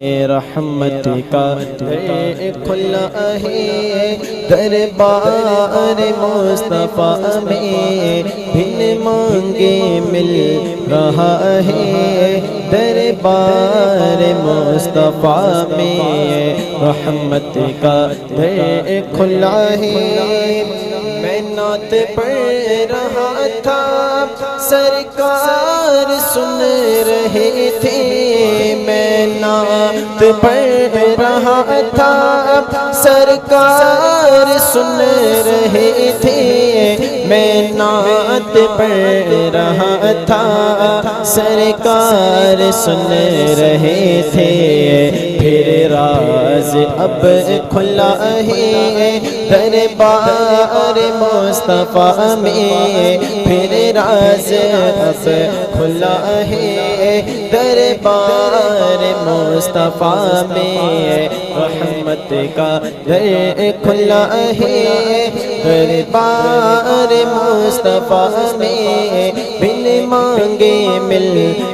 رحمت کا در کھلا ہے، دربار مصطفیٰ میں بن مانگے مل رہا ہے، دربار مصطفیٰ میں رحمت کا در کھلا ہے۔ میں نعت پڑھ رہا تھا، سرکار سن رہے تھے، میں نعت پڑھ رہا تھا، سرکار سن رہے تھے، میں نعت پڑھ رہا تھا، سرکار سن رہے تھے۔ پھر راز اب کھلا ہے، دربار مصطفیٰ میں، پھر راز اب کھلا ہے، دربار مصطفیٰ میں رحمت کا در کھلا ہے، دربار مصطفیٰ میں بن مانگے مل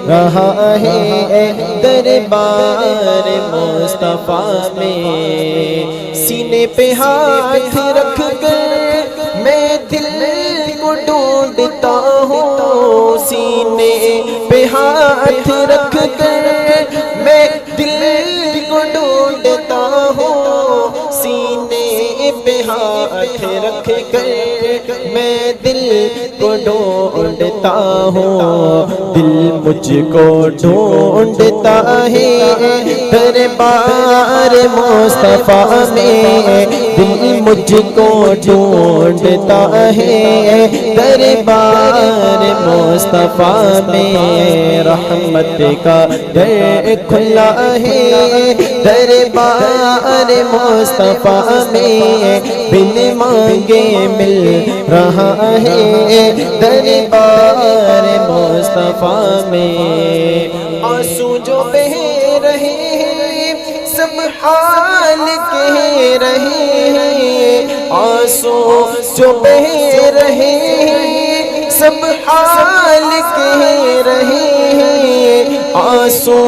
رہا ہے، دربار مصطفیٰ میں۔ سینے پہ ہاتھ رکھ کر میں دل کو ڈھونڈتا ہوں، سینے پہ ہاتھ رکھ کر میں دل کو ڈھونڈتا ہوں، سینے پہ ہاتھ رکھ کر میں دل کو ڈھونڈتا ہوں، دل مجھ کو ڈھونڈتا ہے، دربار مصطفیٰ میں دل مجھ کو ڈھونڈتا ہے، دربار مصطفیٰ میں رحمت کا در کھلا ہے، دربار مصطفیٰ میں بن مانگے مل رہا ہے، دربار مصطفیٰ میں۔ آنسو جو بہہ رہے ہیں سب حال کہہ رہے ہیں، آنسو جو بہہ رہے ہیں سب حال کہہ رہے ہیں، آنسو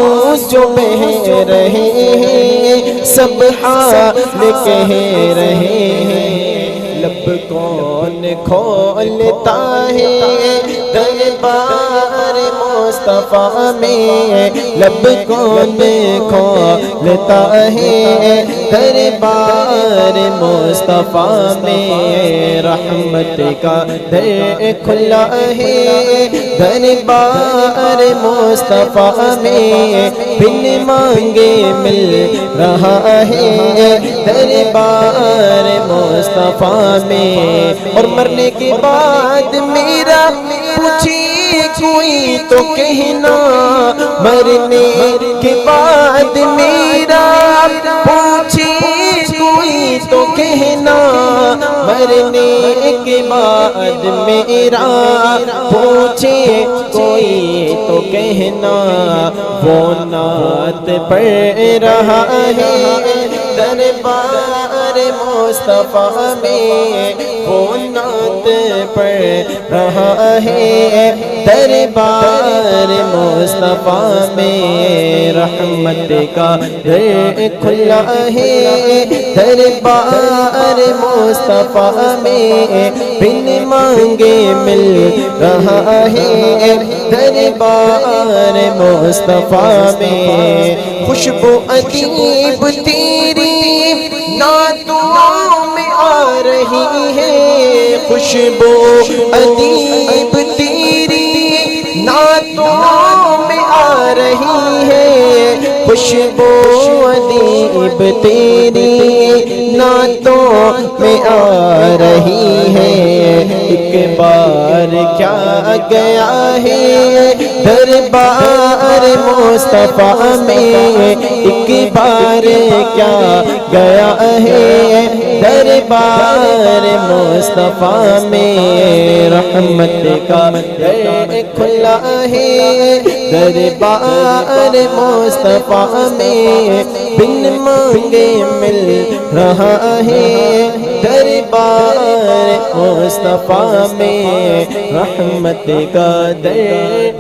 جو بہہ رہے ہیں سب حال کہہ رہے ہیں۔ لب کون کھولتا ہے دربار مصطفیٰ میں، لب کون کھولتا ہے دربار مصطفیٰ میں، رحمت کا در کھلا ہے، دربار مصطفیٰ میں بن مانگے مل رہا ہے، دربار مصطفیٰ میں۔ اور مرنے کے بعد میرا پوچھے کوئی تو کہنا، مرنے کے بعد میرا پوچھے کوئی تو کہنا، مرنے کے بعد میرا پوچھے کوئی تو کہنا، وہ نعت پڑھ رہا ہے دربار مصطفیٰ میں، وہ نعت پڑھ رہا ہے دربار مصطفیٰ میں، رحمت کا در کھلا ہے، دربار مصطفیٰ میں بن مانگے مل رہا ہے، دربار مصطفیٰ میں۔ خوشبو عجیب تیری نعتوں میں آ رہی ہے، خوشبو عجیب تیری نعتوں میں آ رہی ہے، خوشبو عجیب تیری نعتوں میں آ رہی ہے۔ ایک بار کیا گیا ہے دربار مصطفیٰ میں، ایک بار کیا گیا ہے دربار مصطفیٰ میں، رحمت کا در کھلا ہے، دربار مصطفیٰ میں بن مانگے مل رہا ہے، دربار مصطفیٰ میں رحمت کا در